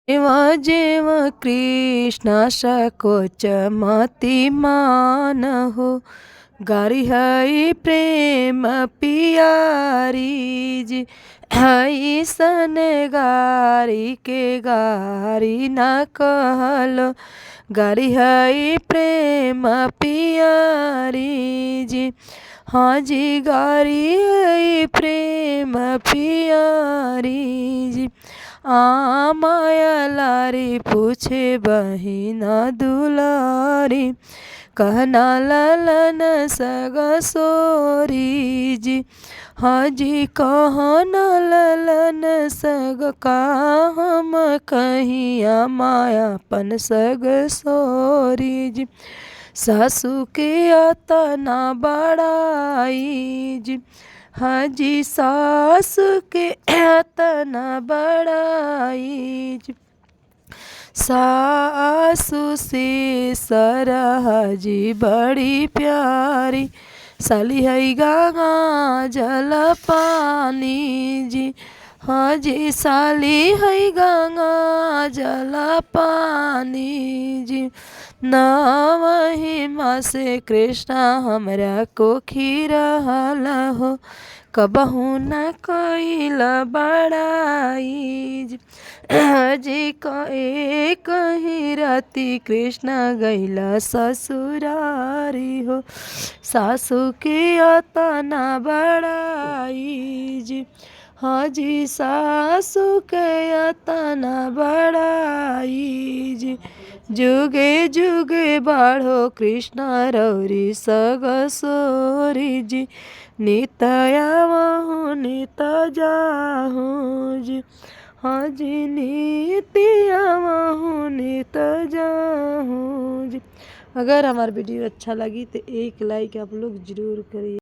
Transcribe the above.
जेव्हा जेव्हा कृष्णा सकोच मती मान हो, गारी हई प्रेम पियारी जी। हई सन गारी के गारी न कहलो, गारी हई प्रेम पियारी जी। हाँ जी गारी हई प्रेम पियारी जी। माया लारी पूछे बहिना दुलारी, कहना ललन सग सोरी जी। हाँ जी कहना ललन सग का हम कहिया मायापन सग सोरी जी। सासू के अतना बड़ाई जी। हाँ जी सासू के अतना बड़ाई जी। सासू से सरहा जी बड़ी प्यारी, साली है गंगा जल पानी जी। हाँ जी साली है गंगा जल पानी जी। ना महिमा से कृष्णा हमरा को खीरहल हो, कबहू न कइल बड़ाई जी। कहीं राती कृष्णा गैला ससुरारी हो, सासू के अतना बड़ाई जी। हाँ जी सासू के अतना बड़ाई जी। जुगे जुगे बाढ़ो कृष्णा रौरी सग सोरी जी। नित आवहूँ नित जाहूँ जी। हाँ जी नित आवहूँ नित जाहूँ जी। अगर हमारा वीडियो अच्छा लगी तो एक लाइक आप लोग ज़रूर करिए।